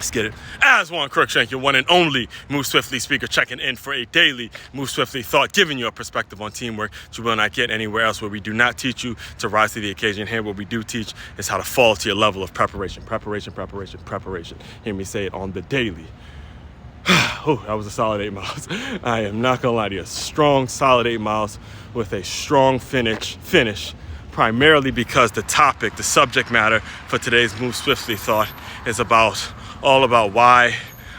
Let's get it. As Juan Crookshank, your one and only Move Swiftly speaker, checking in for a daily Move Swiftly thought, giving you a perspective on teamwork that you will not get anywhere else, where we do not teach you to rise to the occasion. Here, what we do teach is how to fall to your level of preparation. Hear me say it on the daily. Oh, that was a solid 8 miles. I am not going to lie to you. A strong, solid 8 miles with a strong finish, primarily because the topic, the subject matter for today's Move Swiftly thought is all about why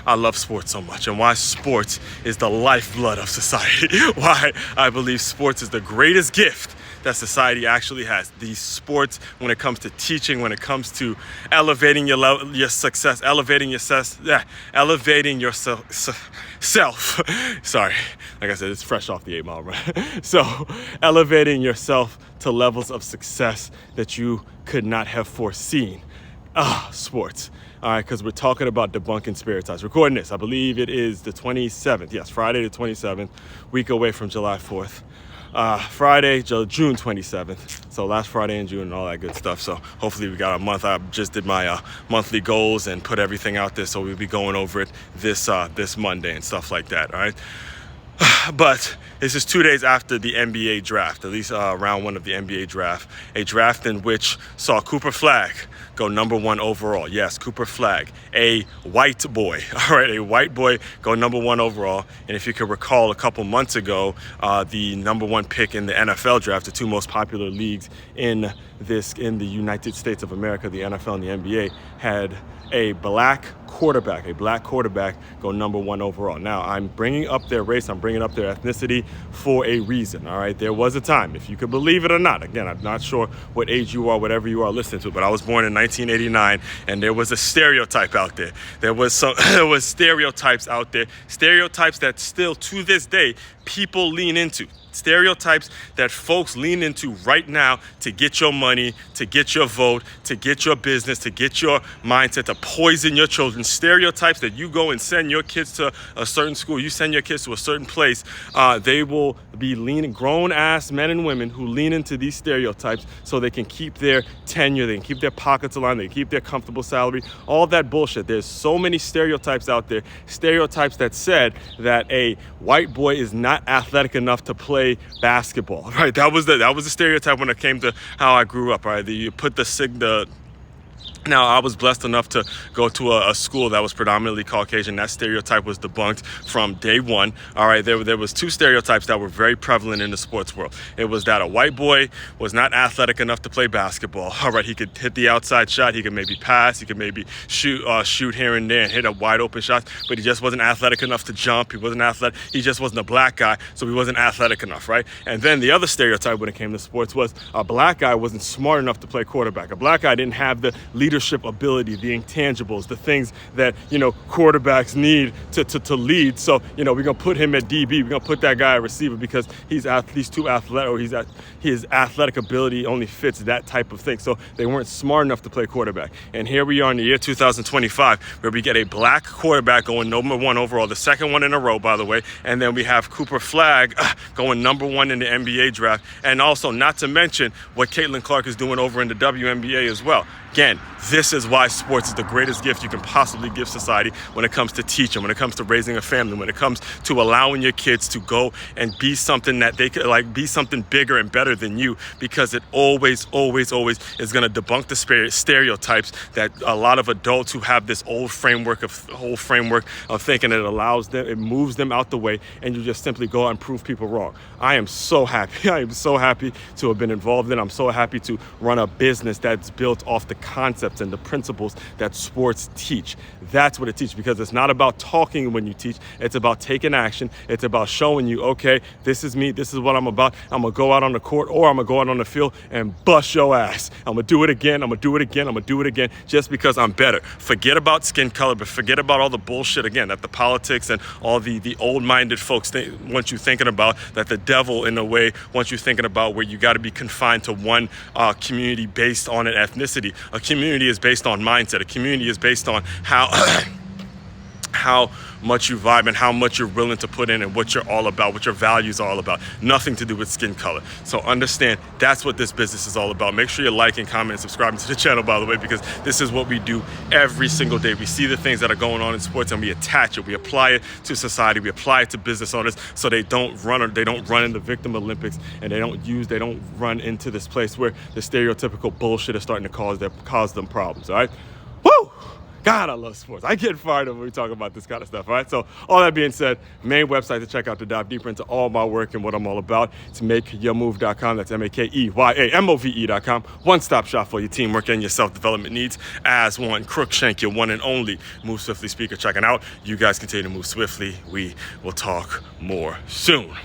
I love sports so much and why sports is the lifeblood of society. Why I believe sports is the greatest gift that society actually has. These sports, when it comes to teaching, when it comes to elevating your success, elevating yourself. Sorry, like I said, it's fresh off the 8 mile run. So elevating yourself to levels of success that you could not have foreseen. Sports. All right, because we're talking about debunking stereotypes. Recording this, I believe it is the 27th. Yes, Friday the 27th, week away from July 4th. Friday, June 27th. So last Friday in June and all that good stuff. So hopefully we got a month. I just did my monthly goals and put everything out there. So we'll be going over it this Monday and stuff like that. All right. But this is 2 days after the NBA draft, at least round one of the NBA draft, a draft in which saw Cooper Flagg go number 1 overall. Yes, Cooper Flagg, a white boy. All right, a white boy go number 1 overall. And if you could recall, a couple months ago, the number 1 pick in the NFL draft, the two most popular leagues in the United States of America, the NFL and the NBA, had a black quarterback go number 1 overall. Now, I'm bringing up their race, I'm bringing up their ethnicity for a reason, all right? There was a time, if you could believe it or not, again, I'm not sure what age you are, whatever you are listening to, but I was born in 1989, and there was a stereotype out there. There was stereotypes out there, stereotypes that still, to this day, people lean into. Stereotypes that folks lean into right now to get your money, to get your vote, to get your business, to get your mindset, to poison your children. Stereotypes that you go and send your kids to a certain school, you send your kids to a certain place, they will be leaning, grown-ass men and women who lean into these stereotypes so they can keep their tenure, they can keep their pockets aligned, they can keep their comfortable salary, all that bullshit. There's so many stereotypes out there, stereotypes that said that a white boy is not athletic enough to play basketball, right? That was the stereotype when it came to how I grew up, right? You put Now, I was blessed enough to go to a school that was predominantly Caucasian. That stereotype was debunked from day one. All right, there was 2 stereotypes that were very prevalent in the sports world. It was that a white boy was not athletic enough to play basketball. All right, he could hit the outside shot, he could maybe pass, he could maybe shoot here and there and hit a wide open shot, but he just wasn't athletic enough to jump. He just wasn't a black guy, so he wasn't athletic enough, right? And then the other stereotype when it came to sports was a black guy wasn't smart enough to play quarterback. A black guy didn't have the leadership ability, the intangibles, the things that, quarterbacks need to lead. So, we're going to put him at DB. We're going to put that guy at receiver because he's too athletic, or his athletic ability only fits that type of thing. So they weren't smart enough to play quarterback. And here we are in the year 2025, where we get a black quarterback going number 1 overall, the second one in a row, by the way. And then we have Cooper Flagg going number 1 in the NBA draft. And also, not to mention what Caitlin Clark is doing over in the WNBA as well. Again, this is why sports is the greatest gift you can possibly give society when it comes to teaching, when it comes to raising a family, when it comes to allowing your kids to go and be something that they could be something bigger and better than you, because it always is going to debunk the stereotypes that a lot of adults who have this old framework of thinking, it moves them out the way, and you just simply go out and prove people wrong. I am so happy. I am so happy to have been involved in. I'm so happy to run a business that's built off the concepts and the principles that sports teach. That's what it teaches, because it's not about talking when you teach. It's about taking action. It's about showing you, okay, this is me. This is what I'm about. I'm going to go out on the court, or I'm going to go out on the field and bust your ass. I'm going to do it again. I'm going to do it again. I'm going to do it again just because I'm better. Forget about skin color, but forget about all the bullshit again that the politics and all the old-minded folks want you thinking about, that the devil, in a way, wants you thinking about, where you got to be confined to one community based on an ethnicity. A community is based on mindset. A community is based on how how much you vibe and how much you're willing to put in and what you're all about, what your values are all about. Nothing to do with skin color. So understand that's what this business is all about. Make sure you're liking, commenting, and subscribing to the channel, by the way, because this is what we do every single day. We see the things that are going on in sports and we attach it. We apply it to society. We apply it to business owners so they don't run in the victim Olympics, and they don't run into this place where the stereotypical bullshit is starting to cause them problems. All right. Woo! God, I love sports. I get fired up when we talk about this kind of stuff, all right? So all that being said, main website to check out to dive deeper into all my work and what I'm all about. It's makeyourmove.com. That's MakeYamove.com. One-stop shop for your teamwork and your self-development needs. As one, Crookshank, your one and only Move Swiftly speaker checking out. You guys continue to move swiftly. We will talk more soon.